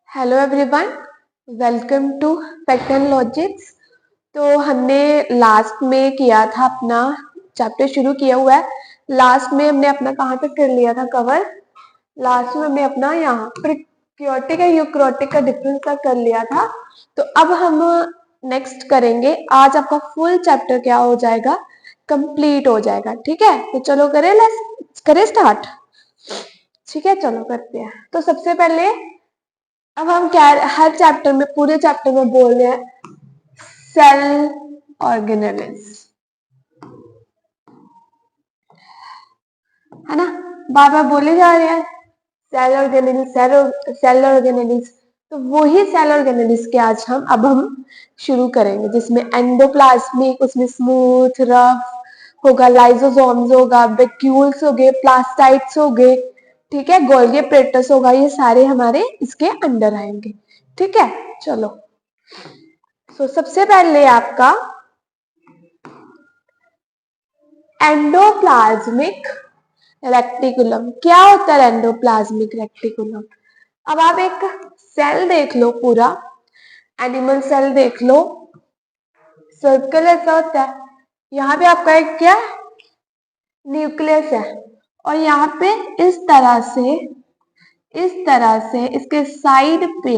Hello everyone, welcome to fact and logics. तो हमने last में किया था अपना चैप्टर शुरू किया हुआ है। लास्ट में हमने अपना कहाँ तक कर लिया था कवर? लास्ट में हमने अपना यहाँ प्रोकैरियोटिक और यूकैरियोटिक का डिफरेंस तक कर लिया था। तो अब हम नेक्स्ट करेंगे। आज आपका फुल चैप्टर क्या हो जाएगा? कंप्लीट हो जाएगा। ठीक है, तो चलो करें स्टार्ट। ठीक है, चलो करते हैं। तो सबसे पहले अब हम क्या हर चैप्टर में पूरे चैप्टर में बोल रहे हैं सेल ऑर्गेनेल्स, है ना? बार बार बोले जा रहे हैं सेल ऑर्गेनेल्स, सेल ऑर्गेनेल्स। तो वही सेल ऑर्गेनेल्स के आज हम शुरू करेंगे, जिसमें एंडोप्लाज्मिक, उसमें स्मूथ, रफ होगा, लाइजोसोम्स होगा, वैक्यूल्स हो गए, प्लास्टाइड्स हो गए, ठीक है, गोल्गी एपरेटस होगा। ये सारे हमारे इसके अंडर आएंगे। ठीक है, चलो। सबसे पहले आपका एंडोप्लाज्मिक रेक्टिकुलम। क्या होता है एंडोप्लाज्मिक रेक्टिकुलम? अब आप एक सेल देख लो, पूरा एनिमल सेल देख लो, सर्कल ऐसा होता है। यहाँ पे आपका एक क्या न्यूक्लियस है, और यहाँ पे इस तरह से इसके साइड पे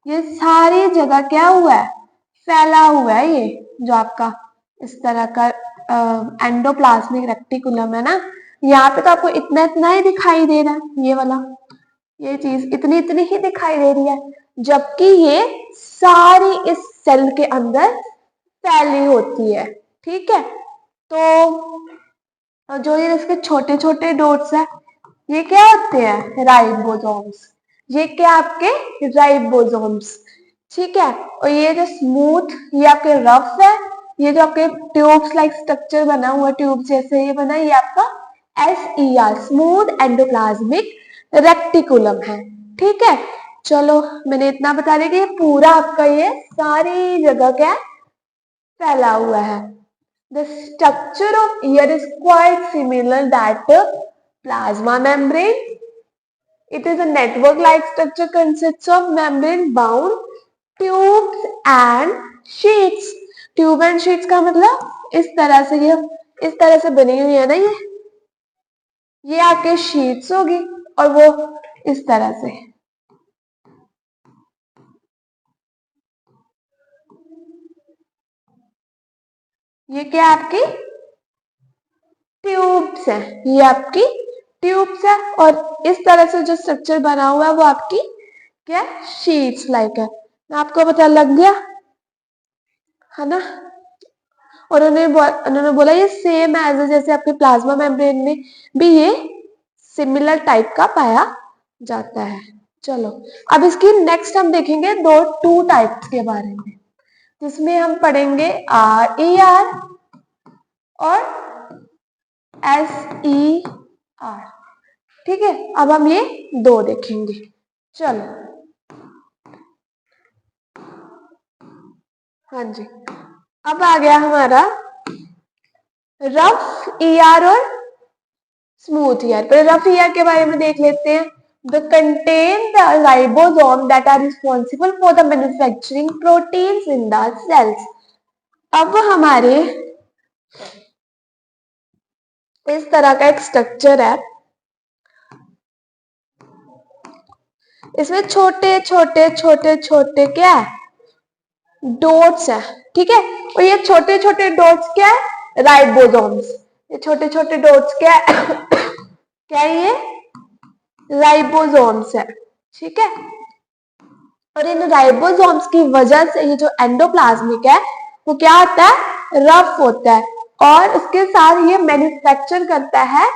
ये सारी जगह क्या हुआ है? फैला हुआ है। ये जो आपका इस तरह का एंडोप्लाज्मिक रेक्टिकुलम है ना, यहाँ पे तो आपको इतना इतना ही दिखाई दे रहा है, ये वाला, ये चीज इतनी इतनी ही दिखाई दे रही है, जबकि ये सारी इस सेल के अंदर फैली होती है। ठीक है, तो जो ये इसके छोटे छोटे डॉट्स है, ये क्या होते हैं? राइबोसोम्स। ये क्या आपके राइबोसोम्स। ठीक है, और ये जो स्मूथ, ये आपके रफ है। ये जो आपके ट्यूब्स लाइक स्ट्रक्चर बना हुआ, ट्यूब जैसे ये बना, ये आपका SER, स्मूथ एंडोप्लाज्मिक रेक्टिकुलम है। ठीक है, चलो मैंने इतना बता दिया कि ये पूरा आपका ये सारी जगह क्या फैला हुआ है। The structure of ear is quite similar that plasma membrane. It is a network-like structure consists of membrane-bound tubes and sheets. Tube and sheets का मतलब इस तरह से, ये इस तरह से बनी हुई है ना, ये आपके शीट्स होगी, और वो इस तरह से। ये क्या आपकी ट्यूब्स है, ये आपकी ट्यूब्स है, और इस तरह से जो स्ट्रक्चर बना हुआ है वो आपकी क्या शीट्स लाइक है। आपको पता लग गया है ना? और उन्होंने बोला ये सेम एज जैसे आपके प्लाज्मा मेम्ब्रेन में भी ये सिमिलर टाइप का पाया जाता है। चलो, अब इसकी नेक्स्ट हम देखेंगे टू टाइप्स के बारे में, जिसमें हम पढ़ेंगे RER और SER। ठीक है, अब हम ये दो देखेंगे। चलो, हाँ जी, अब आ गया हमारा रफ ER और स्मूथ ER। पर रफ ER के बारे में देख लेते हैं। The contain the ribosome that are responsible for the manufacturing proteins in the cells। अब हमारे इस तरह का एक स्ट्रक्चर है, इसमें छोटे छोटे छोटे छोटे क्या है? डॉट्स है। ठीक है, और ये छोटे छोटे डॉट्स क्या है? राइबोसोम्स। ये छोटे छोटे डॉट्स क्या है? क्या ये राइबोसोम्स है। ठीक है, और इन राइबोसोम्स की वजह से ये जो एंडोप्लाज्मिक है वो क्या होता है? रफ होता है, और उसके साथ ये मैन्युफैक्चर करता है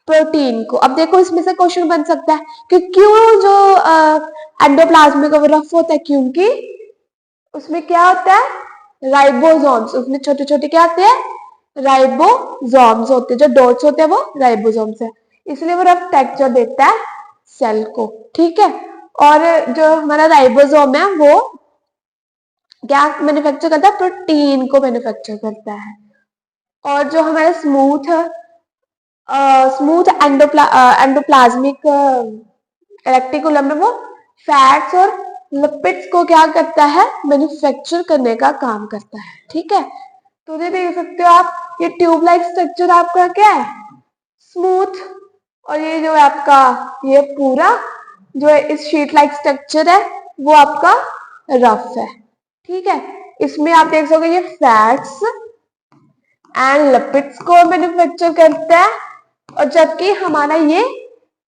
प्रोटीन को। अब देखो, इसमें से क्वेश्चन बन सकता है कि क्यों जो एंडोप्लाज्मिक है वो रफ होता है? क्योंकि उसमें क्या होता है? राइबोसोम्स। उसमें छोटे छोटे क्या होते हैं? राइबोसोम्स होते हैं। जो डॉट्स होते हैं वो राइबोसोम्स है, इसलिए वो रफ टेक्सचर देता है सेल को। ठीक है, और जो हमारा राइबोसोम है वो क्या मैन्युफैक्चर करता है? प्रोटीन को मैन्युफैक्चर करता है। और जो हमारा स्मूथ एंडोप्लाज्मिक रेक्टिकुलम में वो फैट्स और लिपिड्स को क्या करता है, मैन्युफैक्चर करने का काम करता है। ठीक है, तो ये देख सकते हो आप, ये ट्यूब लाइक स्ट्रक्चर आपका क्या है, स्मूथ, और ये जो है आपका ये पूरा जो है इस शीट लाइक स्ट्रक्चर है वो आपका रफ है। ठीक है, इसमें आप देख सकोगे ये फैट्स एंड लिपिड्स को मैन्युफैक्चर करता है, और जबकि हमारा ये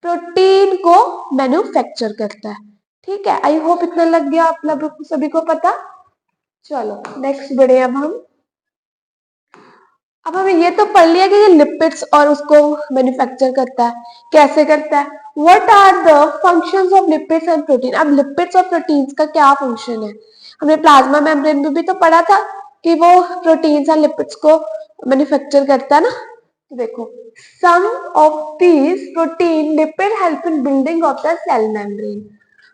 प्रोटीन को मैन्युफैक्चर करता है। ठीक है, आई होप इतना लग गया आप लोग सभी को पता। चलो नेक्स्ट बढ़े अब हमें ये तो पढ़ लिया कि ये लिपिड्स और उसको मैन्युफैक्चर करता है, कैसे करता है। What are the functions of lipids and protein. अब लिपिड्स और प्रोटीन्स का क्या फंक्शन है, हमने प्लाज्मा मेम्ब्रेन में भी तो पढ़ा था कि वो प्रोटीन्स और लिपिड्स को मैन्युफैक्चर करता है ना। तो देखो, some of these protein lipid help in building of the cell membrane.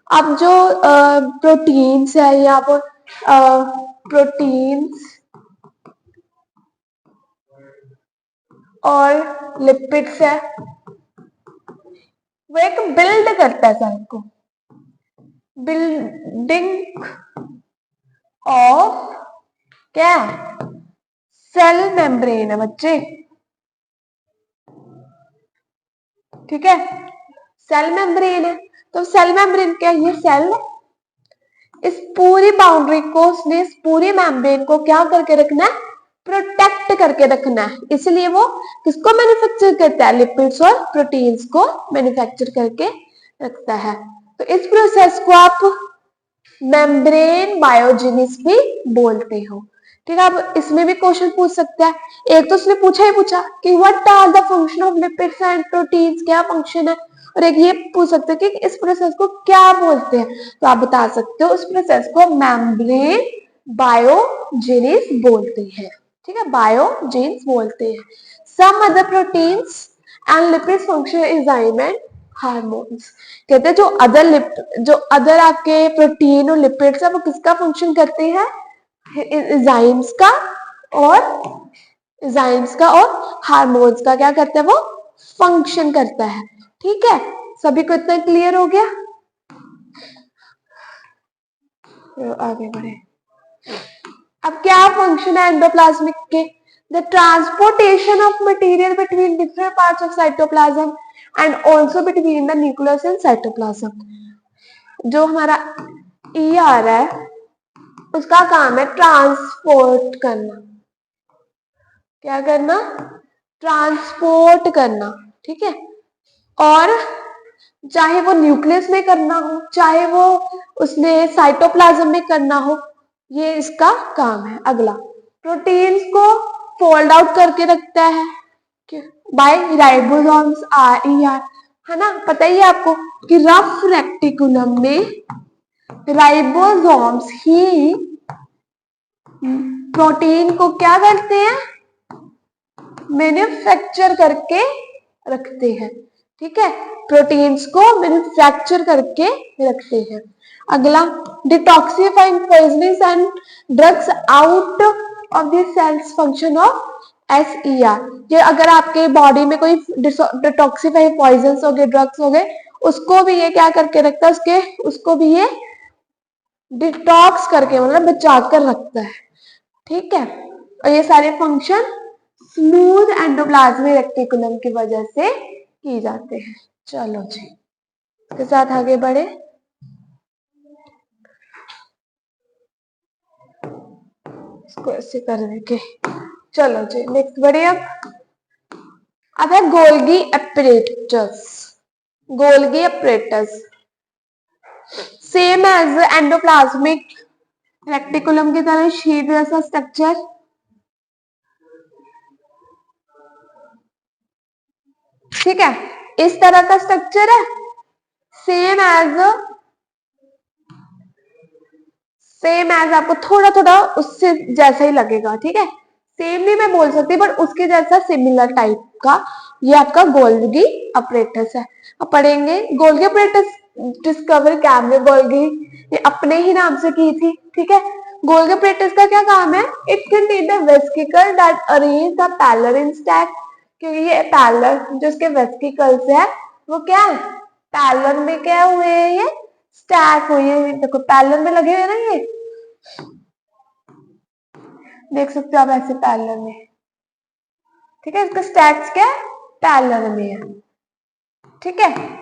अब जो प्रोटीन्स है या वो प्रोटीन्स और लिपिड्स है वो एक बिल्ड करता है सेल को, बिल्डिंग ऑफ क्या, सेल मेम्ब्रेन है बच्चे। ठीक है, सेल मेम्ब्रेन है, तो सेल मेम्ब्रेन क्या, ये सेल है, इस पूरी बाउंड्री को उसने, इस पूरी मेम्ब्रेन को क्या करके रखना है, प्रोटेक्ट करके रखना है। इसलिए वो किसको मैन्युफैक्चर करता है, लिपिड्स और प्रोटीन्स को मैन्युफैक्चर करके रखता है। तो इस प्रोसेस को आप मेम्ब्रेन बायोजेनिस भी बोलते हो। ठीक है, अब इसमें भी क्वेश्चन पूछ सकता है, एक तो उसने पूछा कि what are the function of lipids and proteins, क्या फंक्शन है, और एक ये पूछ सकते हैं कि इस प्रोसेस को क्या बोलते हैं। तो आप बता सकते हो उस प्रोसेस को मेम्ब्रेन बायोजेनिस बोलते हैं। ठीक है, बायोजेन्स बोलते हैं। Some other proteins and lipids function enzyme and hormones. कहते हैं जो अदर आपके प्रोटीन और लिपिड्स है वो किसका फंक्शन करते हैं, एंजाइम्स का और हार्मोन्स का क्या करता है, वो फंक्शन करता है। ठीक है, सभी को इतना क्लियर हो गया। आगे बढ़े, अब क्या फंक्शन है एंडोप्लाज्मिक के, the transportation of material between different parts of cytoplasm and also between the nucleus and cytoplasm. जो हमारा ER है उसका काम है ट्रांसपोर्ट करना, क्या करना, ट्रांसपोर्ट करना। ठीक है, और चाहे वो न्यूक्लियस में करना हो, चाहे वो उसने साइटोप्लाज्म में करना हो, ये इसका काम है। अगला, प्रोटीन्स को फोल्ड आउट करके रखता है बाय राइबोसोम्स RER, है ना, पता ही है आपको कि रफ रेक्टिकुलम में राइबोसोम्स ही प्रोटीन को क्या करते हैं, मैन्युफैक्चर करके रखते हैं। ठीक है, प्रोटीन्स को मैन्युफैक्चर करके रखते हैं। अगला, detoxifying poisonous and drugs out of the cells function of SER। ये अगर आपके बॉडी में कोई डिटॉक्सिफाइंग पॉइजन्स हो गए, ड्रग्स हो गए, उसको भी ये क्या करके रखता है, उसको भी ये डिटॉक्स करके मतलब बचा कर रखता है। ठीक है, और ये सारे फंक्शन स्मूथ एंडोप्लाज्मिक रेक्टिकुलम की वजह से की जाते हैं। चलो जी, इसके साथ आगे बढ़े। इसको ऐसे करने के, चलो जी नेक्स्ट बढ़े। अब है Golgi apparatus. Golgi apparatus same as endoplasmic reticulum की तरह शीट जैसा स्ट्रक्चर। ठीक है, इस तरह का स्ट्रक्चर है, सेम एज आपको थोड़ा थोड़ा उससे जैसा ही लगेगा। ठीक है, सेम नहीं मैं बोल सकती बट उसके जैसा सिमिलर टाइप का ये आपका गोल्गी अपरेटस है। अब पढ़ेंगे गोल्गी अपरेटस डिस्कवर कैमरे गोल्गी ये अपने ही नाम से की थी। ठीक है, गोल्गी अपरेटस का क्या काम है, it contain the vesicle that arrange the pallor in stack. क्योंकि ये पैलर जो इसके वेसिकल्स है वो क्या है, पैरेलल में क्या हुए हैं, ये स्टैक हुए हैं, देखो पैरेलल में लगे हुए ना ये, देख सकते हो आप ऐसे पैरेलल में, ठीक है। इसका स्टैक्स क्या है, पैरेलल में है, ठीक है।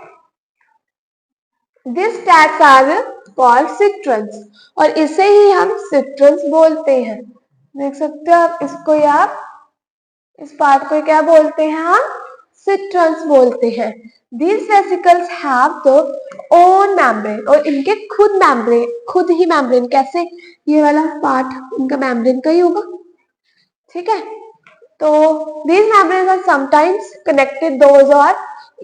दिस स्टैक्स आर कॉल्ड सिट्रन्स, और इसे ही हम सिट्रन्स बोलते हैं। देख सकते हो आप इसको, या आप इस पार्ट को क्या बोलते हैं, हम सिट्रन्स बोलते हैं। These vesicles have the own membrane, और इनके खुद membrane, खुद ही membrane, कैसे, ये वाला पार्ट इनका membrane का ही होगा, ठीक है। तो these membranes are sometimes connected, those are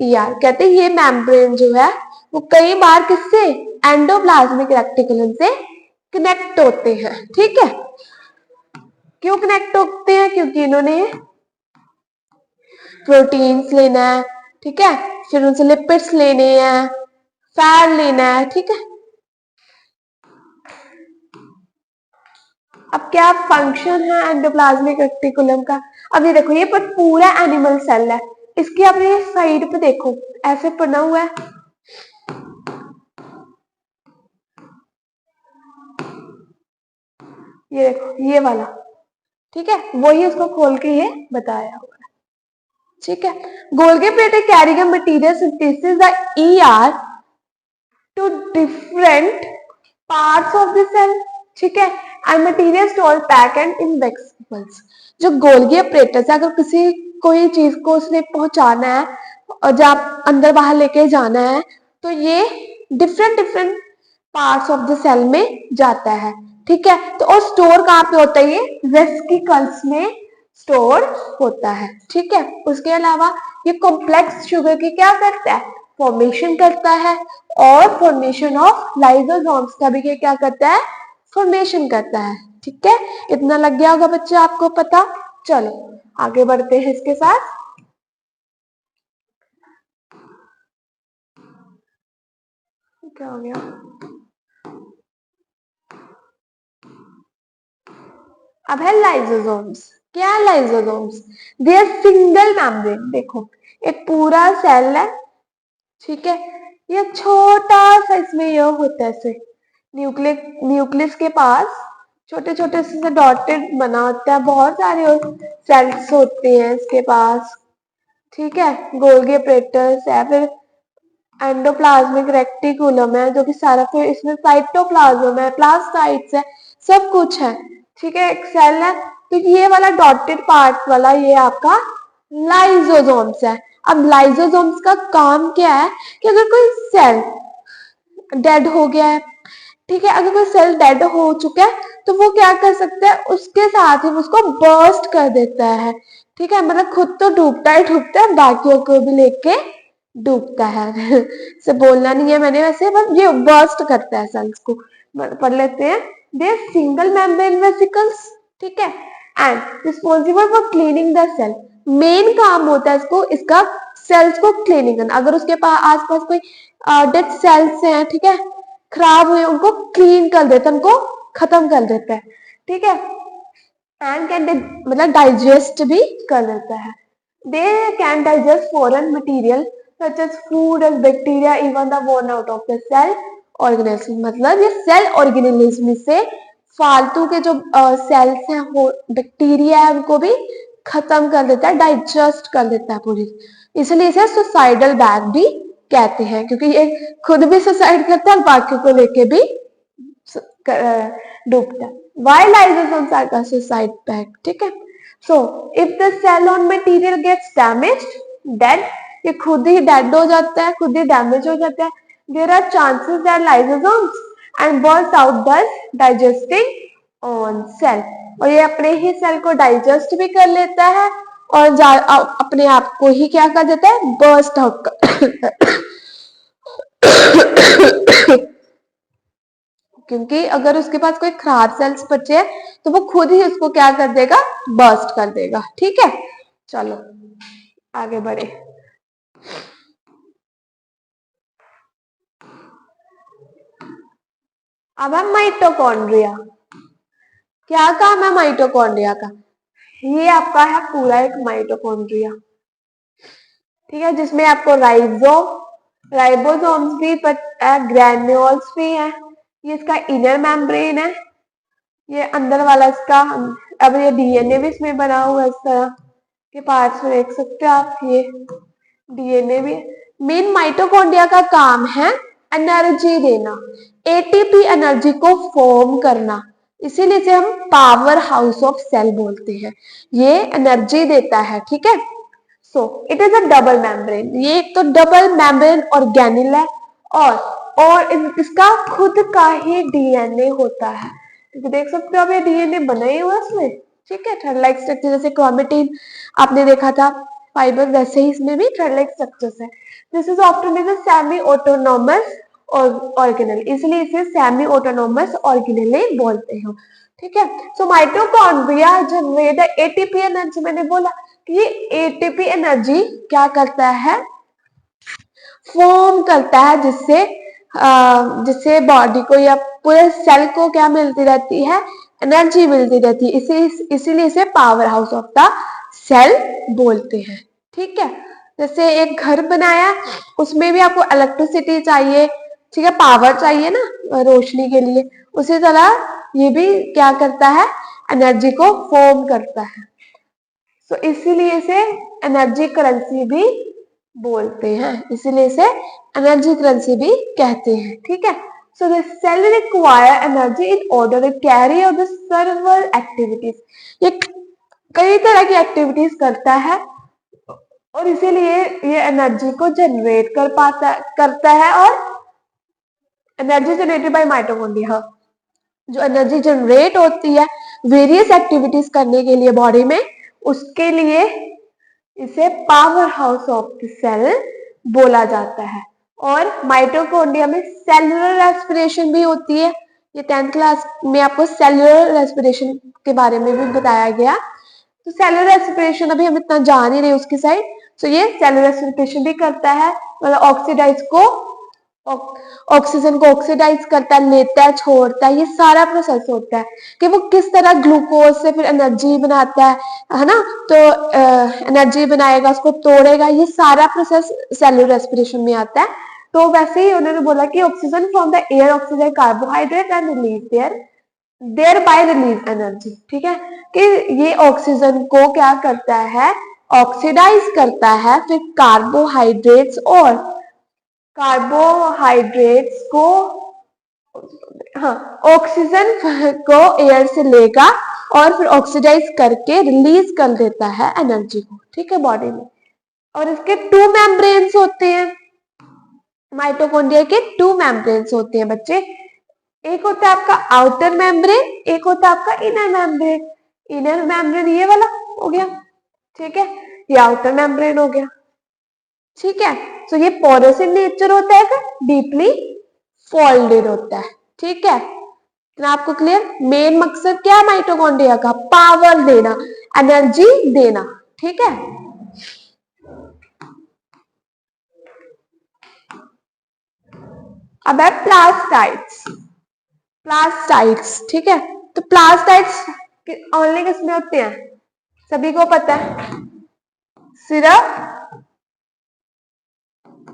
ER, कहते हैं ये membrane जो है वो कई बार किससे, एंडोप्लाज्मिक रेटिकुलम से कनेक्ट होते हैं, ठीक है। क्यों कनेक्ट होते हैं, क्योंकि इन्होंने प्रोटीन्स लेना है, ठीक है, फिर उनसे लिपिड्स लेने हैं, फैट लेना है, ठीक है। अब क्या फंक्शन है एंडोप्लाज्मिक रेटिकुलम का, अब ये देखो, ये पर पूरा एनिमल सेल है, इसकी अपने ये साइड पे देखो ऐसे बना हुआ है, ये देखो ये वाला, ठीक है, वही उसको खोल के ये बताया हुआ है, ठीक है। Golgi plated carrying material synthesis the ER to different parts of the cell, ठीक है, and material store pack and in vesicles. जो गोल्गी ऑपरेटर्स है, अगर किसी कोई चीज को उसने पहुंचाना है और जब अंदर बाहर लेके जाना है, तो ये different different parts of the cell में जाता है, ठीक है। तो और स्टोर कहाँ पे होता है, ये वेसिकल्स में स्टोर होता है, ठीक है। उसके अलावा ये कॉम्प्लेक्स शुगर की क्या करता है, फॉर्मेशन करता है, और फॉर्मेशन ऑफ लाइसोसोम्स का भी क्या करता है, फॉर्मेशन करता है, ठीक है। इतना लग गया होगा बच्चे आपको पता। चलो आगे बढ़ते हैं इसके साथ। क्या हो गया, अब है लाइसोसोम्स। क्या है lysosomes, they are single membrane, देखो एक पूरा सेल है, ठीक है, ये छोटा सा इसमें यह होता है, ऐसे न्यूक्लियस के पास छोटे छोटे से डॉटेड बना होता है, बहुत सारे सेल्स होते हैं इसके पास, ठीक है। गोल्गी ऑपरेटर्स है, फिर एंडोप्लाज्मिक रेटिकुलम है जो कि सारा, फिर इसमें साइटोप्लाज्म है, प्लास्टाइड्स है, सब कुछ है, ठीक है, एक सेल है। तो ये वाला डॉटेड पार्ट वाला ये आपका लाइसोसोम्स है। अब लाइसोसोम्स का काम क्या है कि अगर कोई सेल डेड हो गया है, ठीक है, अगर कोई सेल डेड हो चुका है तो वो क्या कर सकता है, उसके साथ ही उसको बर्स्ट कर देता है, ठीक है, मतलब खुद तो डूबता है, बाकियों को भी लेके डूबता है से बोलना नहीं है मैंने, वैसे बस ये बर्स्ट करता है सेल्स को। पढ़ लेते हैं, दे सिंगल मेम्ब्रेन वेसिकल्स, ठीक है, and responsible for cleaning the cell. Main काम होता है इसको, इसका सेल्स को क्लीनिंग करना। अगर उसके पास आसपास कोई डेड सेल्स हैं, ठीक है, खराब हुए, उनको क्लीन कर देता है, उनको खत्म कर देता है, ठीक है, एंड कैन मतलब डाइजेस्ट भी कर देता है। They can digest foreign material such as food as bacteria even the born out of the cell organism, मतलब ये सेल ऑर्गेनिज्म से फालतू के जो सेल्स हैं, बैक्टीरिया है, उनको भी खत्म कर देता है, डाइजेस्ट कर देता है पूरी, इसलिए इसे सुसाइडल बैग भी कहते हैं, क्योंकि ये खुद भी सुसाइड करता है और बाकी को लेके भी डूबता है। Why lysosomes are the suicide bag, ठीक है। So if the cell on material gets damaged, dead, ये खुद ही डेड हो जाता है, खुद ही डैमेज हो जाता है, there are chances that lysosomes and burst out thus digesting on cell, और ये अपने ही सेल को डाइजेस्ट भी कर लेता है और अपने आप को ही क्या कर देता है, बर्स्ट आउट क्योंकि अगर उसके पास कोई खराब सेल्स बचे हैं तो वो खुद ही उसको क्या कर देगा, बर्स्ट कर देगा, ठीक है। चलो आगे बढ़े। अब है माइटोकॉन्ड्रिया। क्या काम है माइटोकॉन्ड्रिया का, ये आपका है पूरा एक माइटोकॉन्ड्रिया, ठीक है, जिसमें आपको राइजोम, राइबोसोम्स भी ग्रैन्यूल्स भी है, ये इसका इनर मेम्ब्रेन है, ये अंदर वाला इसका, अब ये डीएनए भी इसमें बना हुआ है, इस तरह के पार्ट्स में देख सकते हो आप, ये डीएनए भी। मेन माइटोकॉन्ड्रिया का काम है एनर्जी देना, एटीपी एनर्जी को फॉर्म करना, इसीलिए इसे हम पावर हाउस ऑफ सेल बोलते हैं, ये एनर्जी देता है, ठीक है। So it is a double membrane, ये एक तो डबल मेम्ब्रेन ऑर्गेनेल है, और इसका खुद का ही डीएनए होता है, क्योंकि देख सकते हो आप ये डीएनए बना ही हुआ है इसमें, ठीक है। थ्रेड लाइक स्ट्रक्चर, जैसे क्रोमेटिन आपने देखा था फाइबर, वैसे ही इसमें भी थ्रेड लाइक स्ट्रक्चर्स है। This is often is a semi autonomous organelle, इसलिए इसे सेमी ऑटोनोमस ऑर्गेनेल बोलते हैं, ठीक है। So mitochondria generate ATP energy, मैंने बोला कि ये एटीपी एनर्जी क्या करता है, फॉर्म करता है, जिससे जिससे बॉडी को या पूरे सेल को क्या मिलती रहती है, एनर्जी मिलती रहती है, इसीलिए इसे power house of the cell बोलते हैं, ठीक है। जैसे एक घर बनाया, उसमें भी आपको इलेक्ट्रिसिटी चाहिए, ठीक है, पावर चाहिए ना रोशनी के लिए, उसी तरह ये भी क्या करता है, एनर्जी को फॉर्म करता है। सो इसीलिए इसे एनर्जी करेंसी भी बोलते हैं, इसीलिए इसे एनर्जी करेंसी भी कहते हैं, ठीक है। So the cell require energy in order to carry out the several activities, ये कई तरह की एक्टिविटीज करता है, और इसीलिए ये एनर्जी को जनरेट करता है, और एनर्जी जनरेटेड बाय माइटोकॉन्ड्रिया, जो एनर्जी जनरेट होती है वेरियस एक्टिविटीज करने के लिए बॉडी में, उसके लिए इसे power house of the cell बोला जाता है। और माइटोकॉन्ड्रिया में सेलुलर रेस्पिरेशन भी होती है, ये 10th क्लास में आपको सेलुलर रेस्पिरेशन के बारे में भी बताया गया। तो सेलुलर रेस्पिरेशन अभी हम इतना जान ही रहे उसकी साइड, तो ये सेलुलर रेस्पिरेशन भी करता है, मतलब ऑक्सीडाइज को ऑक्सीजन को ऑक्सीडाइज करता है, लेता है, छोड़ता है, ये सारा प्रोसेस होता है कि वो किस तरह ग्लूकोज से फिर एनर्जी बनाता है ना, तो एनर्जी बनाएगा, उसको तोड़ेगा, ये सारा प्रोसेस सेलुलर रेस्पिरेशन में आता है। तो वैसे ही उन्होंने बोला कि oxygen from the air, oxygen carbohydrate and release thereby release energy, ठीक है, कि ये ऑक्सीजन को क्या करता है, ऑक्सीडाइज करता है, फिर कार्बोहाइड्रेट्स को, हाँ, ऑक्सीजन को एयर से लेगा और फिर ऑक्सीडाइज करके रिलीज कर देता है एनर्जी को, ठीक है, बॉडी में। और इसके टू मेम्ब्रेन्स होते हैं, माइटोकॉन्ड्रिया के टू मेम्ब्रेन्स होते हैं बच्चे, एक होता है आपका आउटर मेम्ब्रेन, एक होता है आपका इनर मेम्ब्रेन। इनर मेम्ब्रेन ये वाला हो गया, ठीक है, ये आउटर मेम्ब्रेन हो गया, ठीक है। तो ये पोरस इन नेचर होता है, डीपली फोल्डेड होता है, ठीक है। ना आपको क्लियर, मेन मकसद क्या है माइटोकॉन्ड्रिया का, पावर देना, एनर्जी देना, ठीक है। अब है प्लास्टाइड्स, ठीक है। तो प्लास्टाइड्स ओनली किसमें होते हैं, सभी को पता है, सिर्फ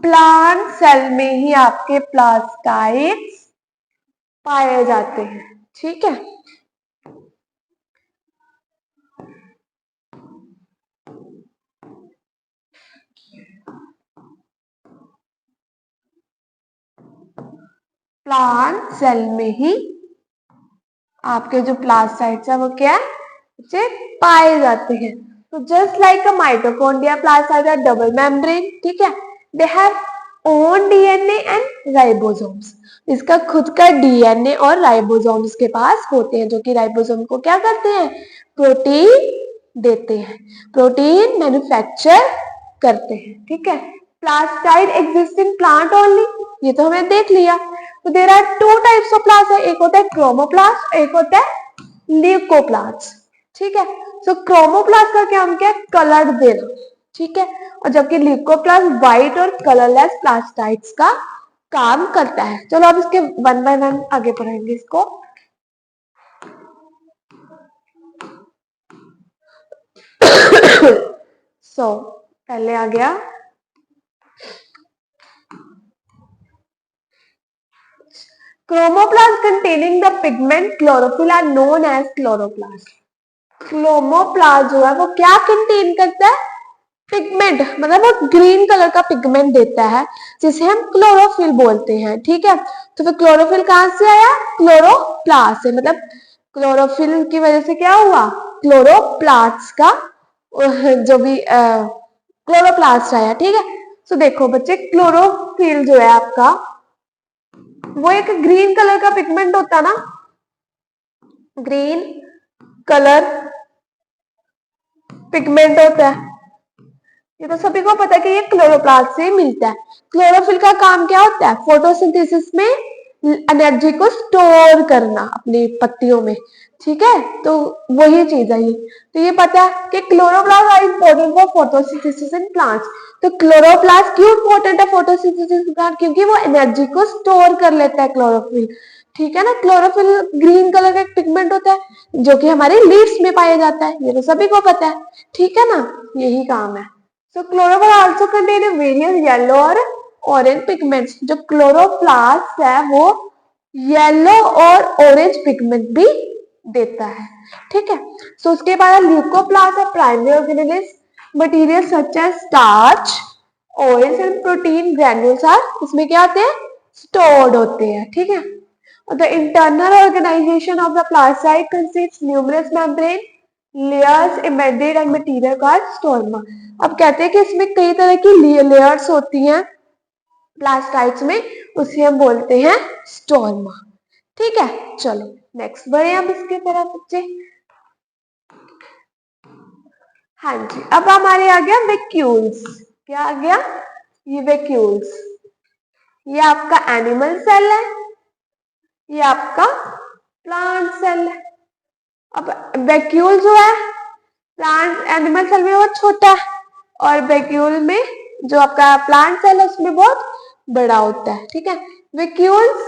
प्लांट सेल में ही आपके प्लास्टाइड्स पाए जाते हैं, ठीक है। प्लांट सेल में ही आपके जो प्लास्टाइड्स है वो क्या है, पाए जाते हैं। तो just like a mitochondria, plastid are double membrane, ठीक है, they have own DNA and ribosomes, इसका खुद का डीएनए और राइबोसोम्स के पास होते हैं, जो कि राइबोसोम को क्या करते हैं, प्रोटीन देते हैं, प्रोटीन मैन्युफैक्चर करते हैं, ठीक है। Plastid exist in plant only, ये तो हमें देख लिया। तो there are two types of plast, एक होता है क्रोमोप्लास्ट, एक होता है ल्यूकोप्लास्ट, ठीक है। सो क्रोमोप्लास्ट का काम क्या है, कलर देना, ठीक है, और जबकि ल्यूकोप्लास्ट व्हाइट और कलरलेस प्लास्टाइड्स का काम करता है। चलो अब इसके वन बाय वन आगे पढ़ेंगे इसको। सो पहले आ गया chromoplast containing the pigment chlorophyll are known as chloroplast. क्लोमोप्लास्ट जो है वो क्या कंटेन करता है? पिगमेंट, मतलब वो ग्रीन कलर का पिगमेंट देता है जिसे हम क्लोरोफिल बोलते हैं। ठीक है, तो फिर क्लोरोफिल कहां से आया? क्लोरोप्लास्ट से, मतलब क्लोरोफिल की वजह से क्या हुआ? क्लोरोप्लास्ट का जो भी क्लोरोप्लास्ट आया। ठीक है, तो देखो बच्चे, क्लोरोफिल जो है आपका वो एक ग्रीन कलर का पिगमेंट होता है ना, ग्रीन कलर पिगमेंट होता है। ये तो सभी को पता है कि ये क्लोरोप्लास्ट से मिलता है। क्लोरोफिल का काम क्या होता है? फोटोसिंथेसिस में एनर्जी को स्टोर करना अपनी पत्तियों में। ठीक है, तो वही चीज है ये। तो ये पता है कि chloroplast are important for photosynthesis in plants. तो क्लोरोप्लास्ट क्यों इंपॉर्टेंट है फोटोसिंथेसिस इन प्लांट? क्योंकि वो एनर्जी को स्टोर कर लेता है क्लोरोफिल। ठीक है ना, क्लोरोफिल ग्रीन कलर का एक पिगमेंट होता है जो कि हमारे लीव्स में पाया जाता है, ये तो सभी को पता है। ठीक है ना, यही काम है। So chlorophyll also contain various yellow और ऑरेंज पिगमेंट्स। जो क्लोरोप्लास्ट है वो येलो और ऑरेंज पिगमेंट भी देता है। ठीक है, सो उसके बाद ल्यूकोप्लास्ट है primary organelles material such as starch, oils and protein granules are इसमें क्या होते हैं? स्टोर्ड होते हैं। ठीक है, the internal organization of the plastocyte consists numerous membrane layers embedded and material called स्टोरमा। अब कहते हैं कि इसमें कई तरह की लेयर्स होती हैं प्लास्टाइड्स में, उसे हम बोलते हैं स्टोरमा। ठीक है, चलो नेक्स्ट बढ़े अब इसके तरफ बच्चे। हाँ जी, अब हमारे आ गया वैक्यूल्स। क्या आ गया? ये वैक्यूल्स। ये आपका एनिमल सेल है, ये आपका प्लांट सेल है। अब वैक्यूल जो है प्लांट एनिमल सेल में बहुत छोटा है और वैक्यूल में जो आपका प्लांट सेल है उसमें बहुत बड़ा होता है। ठीक है, vacuoles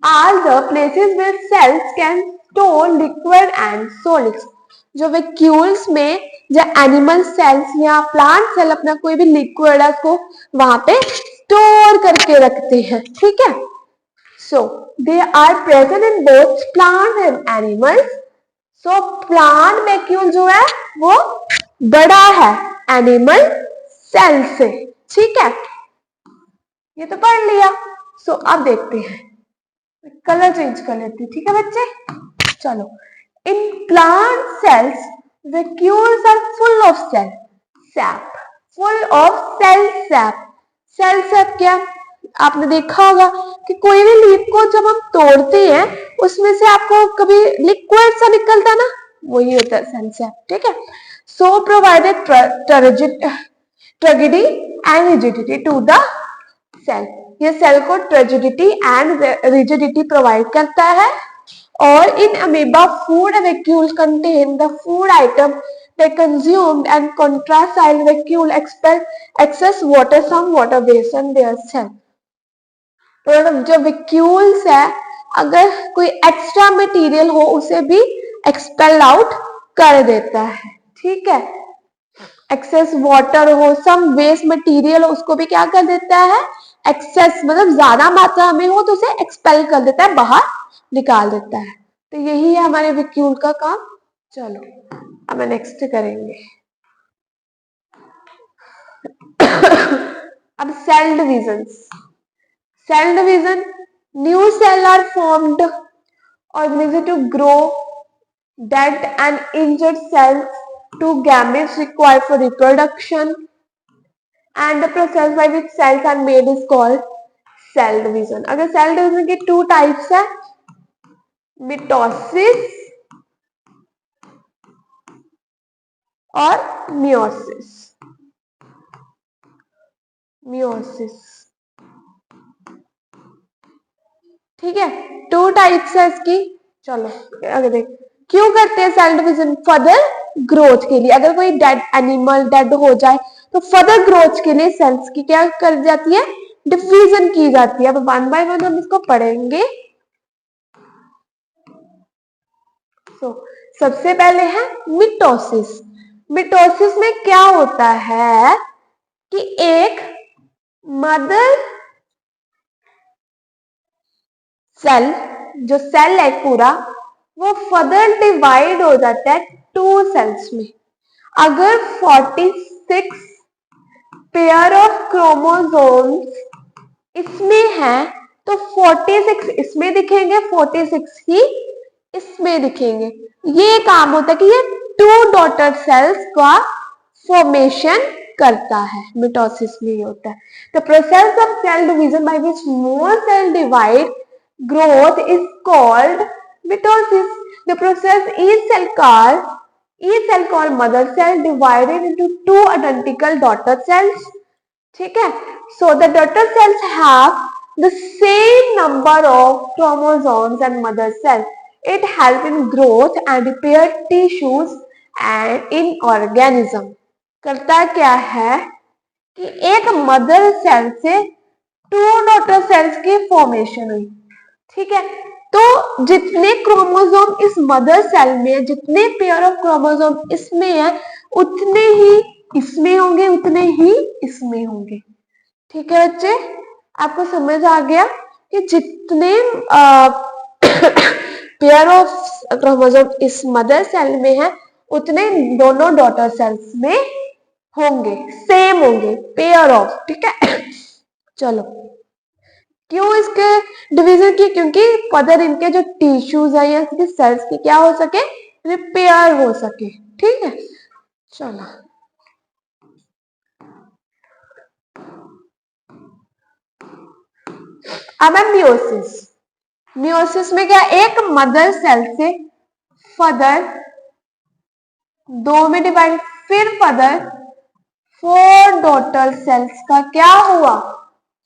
are the places where cells can store liquid and solids. जो वैक्यूल्स में जो एनिमल सेल्स या प्लांट सेल अपना कोई भी लिक्विड है उसको वहां पे स्टोर करके रखते हैं। ठीक है, so they are present in both plants and animals. so plant vacuole जो है वो बड़ा है एनिमल सेल से। ठीक है, ये तो पढ़ लिया। so अब देखते हैं, कलर चेंज कर लेती हूँ। ठीक है बच्चे, चलो। In plant cells vacuoles are full of cell sap, full of cell sap। Cell sap क्या? आपने देखा होगा कि कोई भी लीफ को जब हम तोड़ते हैं उसमें से आपको कभी लिक्विड सा निकलता है ना, वही होता है सेल सैप। ठीक है, so provided turgidity and rigidity to the cell. ये सेल को टर्जिडिटी एंड रिजिडिटी प्रोवाइड करता है। और in amoeba food vacuole contain the food item they consumed and contractile vacuole expel excess water some water waste in their cell। तो जो vacuoles है अगर कोई एक्स्ट्रा मटेरियल हो उसे भी एक्सपेल आउट कर देता है। ठीक है, एक्सेस वाटर हो, सम वेस्ट मटेरियल हो, उसको भी क्या कर देता है? एक्सेस मतलब ज्यादा मात्रा में हो तो उसे एक्सपेल कर देता है, बाहर निकाल देता है। तो यही है हमारे वैक्यूल का काम। चलो अब नेक्स्ट करेंगे। अब cell divisions. Cell division, new cell are formed organism to grow dead and injured cells to gametes required for reproduction and the process by which cells are made is called cell division। अगर cell division की two types है, mitosis और meiosis. Meiosis, ठीक है, two types है इसकी। चलो आगे देख, क्यों करते हैं सेल डिवीजन? फर्दर ग्रोथ के लिए। अगर कोई डेड एनिमल डेड हो जाए तो फर्दर ग्रोथ के लिए सेल्स की क्या कर जाती है? डिवीजन की जाती है। अब वन बाय वन हम इसको पढ़ेंगे। सबसे पहले है मिटोसिस। मिटोसिस में क्या होता है कि एक मदर सेल, जो सेल है पूरा, वो फर्दर डिवाइड हो जाता है 2 सेल्स में। अगर 46 पेयर ऑफ क्रोमोसोम्स इसमें है तो 46 इसमें दिखेंगे, 46 ही इसमें दिखेंगे। ये काम होता है कि ये 2 डॉटर सेल्स का फॉर्मेशन करता है। मिटोसिस में होता है। The process of cell division by which more cell divide growth is called mitosis. The process each cell called mother cell divided into 2 identical daughter cells. ठीक है, so the daughter cells have the same number of chromosomes and mother cell. It helps in growth and repair tissues and in organism. करता क्या है कि एक mother cell से 2 daughter cells की formation हुई। ठीक है, तो जितने क्रोमोसोम इस मदर सेल में, जितने पेयर ऑफ क्रोमोसोम इसमें है, उतने ही इसमें होंगे, उतने ही इसमें होंगे। ठीक है बच्चे, आपको समझ आ गया कि जितने पेयर ऑफ क्रोमोसोम इस मदर सेल में है, उतने दोनों डॉटर सेल्स में होंगे, सेम होंगे, पेयर ऑफ। ठीक है, चलो, क्यों इसके डिवीजन की? क्योंकि फर्दर इनके जो टिश्यूज है या इसके सेल्स की क्या हो सके, रिपेयर हो सके। ठीक है, चलो, अब है मियोसिस। मियोसिस में क्या, एक मदर सेल से फर्दर 2 में डिवाइड, फिर फर्दर 4 डॉटर सेल्स का क्या हुआ,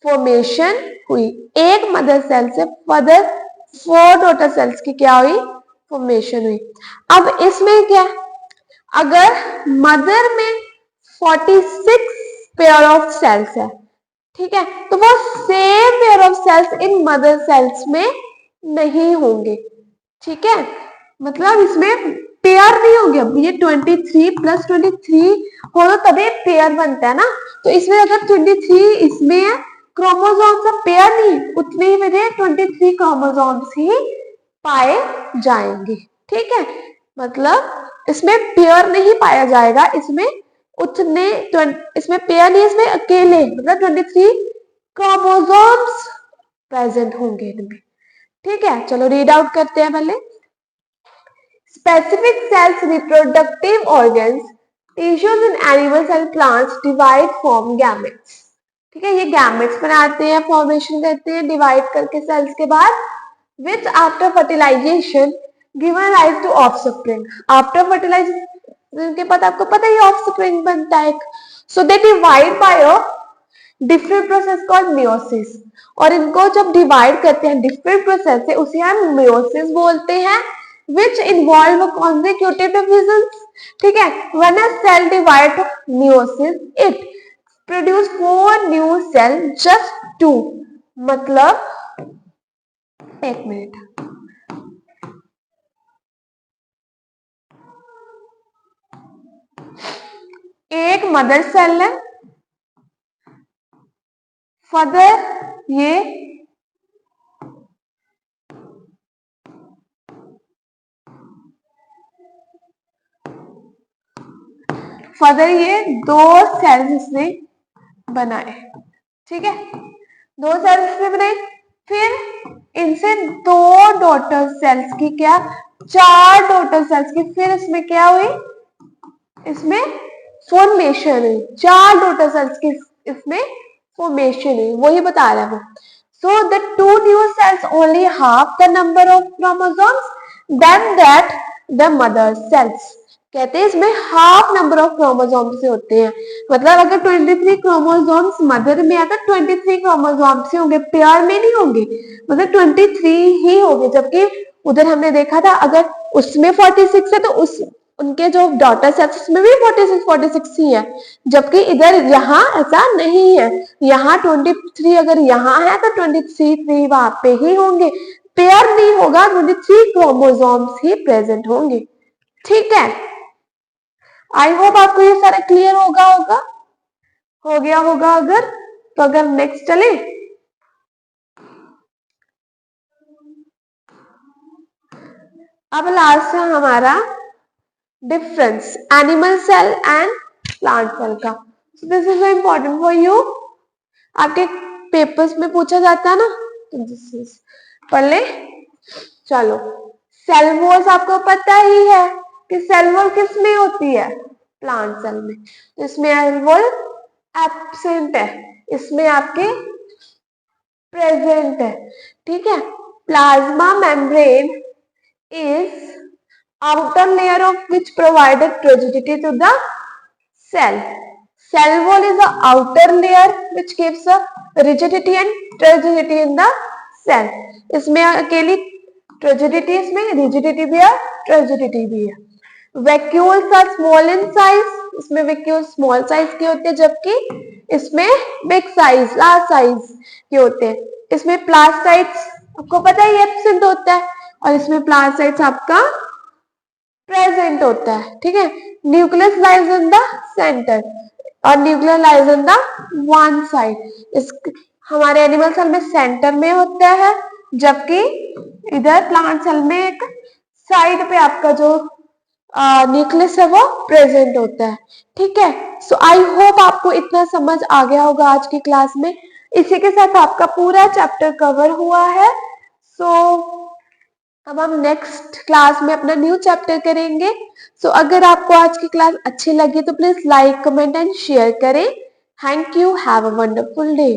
फॉर्मेशन हुई। एक मदर सेल से फर्दर 4 डॉटर सेल्स की क्या हुई, फॉर्मेशन हुई। अब इसमें क्या, अगर मदर में 46 पेयर ऑफ सेल्स है, ठीक है, तो वो same pair of cells in mother cells में नहीं होंगे। ठीक है, मतलब इसमें पेयर नहीं होंगे। अब ये 23 + 23 हो तो तभी पेयर बनता है ना, तो इसमें अगर 23 इसमें है, क्रोमोसोम्स का पेयर नहीं, उतने ही मेरे 23 क्रोमोसोम्स ही पाए जाएंगे। ठीक है, मतलब इसमें पेयर नहीं पाया जाएगा, इसमें उतने, इसमें पेयर नहीं, इसमें अकेले मतलब 23 क्रोमोसोम्स प्रेजेंट होंगे इनमें। ठीक है, चलो रीड आउट करते हैं पहले। Specific sales, reproductive organs, tissues in animals and plants divide form gametes. ठीक है, ये गैमेट्स बनाते हैं, फॉर्मेशन करते हैं डिवाइड करके सेल्स के बाद, which after fertilization given rise to offspring. After fertilization के बाद आपको पता ही ऑफस्प्रिंग बनता है। So they divide by a different process called meiosis. और इनको जब डिवाइड करते हैं डिफरेंट प्रोसेस से, उसे हम मियोसिस बोलते हैं, which involve consecutive divisions. ठीक है, when a cell divide meiosis, it produce 4 new cell, just 2. मतलब, एक मिनट, एक मदर सेल है, फर्दर ये दो सेल्स इसने बनाए। ठीक है, 2 सेल्स इसने बनाए, फिर इनसे 2 डॉटर सेल्स की क्या, 4 डॉटर सेल्स की फिर इसमें क्या हुई, इसमें फॉर्मेशन हुई। 4 डॉटर सेल्स की इसमें फॉर्मेशन हुई, वही बता रहा है वो। So the 2 new cells only half the number of chromosomes then that the mother cells. कहते हैं इसमें हाफ नंबर ऑफ क्रोमोसोम्स से होते हैं। मतलब अगर 23 क्रोमोसोम्स मदर में है तो 23 क्रोमोसोम्स ही होंगे, पेयर में नहीं होंगे, मतलब 23 ही होंगे। जबकि उधर हमने देखा था अगर उसमें 46 है तो उस उनके जो डॉटर सेल्स उसमें भी 46 ही है, जबकि इधर यहाँ ऐसा नहीं है। यहाँ 23 अगर यहाँ है तो 23 वहां पे ही होंगे, पेयर नहीं होगा, 23 क्रोमोसोम्स ही प्रेजेंट होंगे। ठीक है, आई होप आपको ये सारा क्लियर हो गया होगा। अगर तो अगर नेक्स्ट चले, अब लास्ट है हमारा difference animal cell and plant cell का। So this is important for you, आपके पेपर्स में पूछा जाता है ना, तो दिस इज पढ़ ले। चलो, सेल वॉल्स आपको पता ही है कि सेल वॉल किस में होती है, प्लांट सेल में। तो इसमें सेल वॉल एब्सेंट है, इसमें आपके प्रेजेंट है, ठीक है। Plasma membrane is outer layer of which provided rigidity to the cell. Cell wall is the outer layer which gives a rigidity and rigidity in the cell. इसमें अकेली rigidity, इसमें rigidity भी है, rigidity भी है। Vacuoles are small in size, इसमें vacuoles small size के होते हैं, जबकि इसमें big size, large size के होते हैं। इसमें plastocytes आपको पता ही एब्सेंट होता है, और इसमें प्लास्टोसाइट्स आपका प्रेजेंट होता है, ठीक है। Nucleus lies in the centre और nucleus lies in the one side. इस हमारे एनिमल सेल में सेंटर में होता है, जबकि इधर प्लांट सेल में एक साइड पे आपका जो न्यूक्लियस है वो प्रेजेंट होता है, ठीक है। सो आई होप आपको इतना समझ आ गया होगा आज की क्लास में। इसी के साथ आपका पूरा चैप्टर कवर हुआ है। सो अब हम नेक्स्ट क्लास में अपना न्यू चैप्टर करेंगे। सो अगर आपको आज की क्लास अच्छी लगी तो please like, comment and share करें। Thank you, have a wonderful day.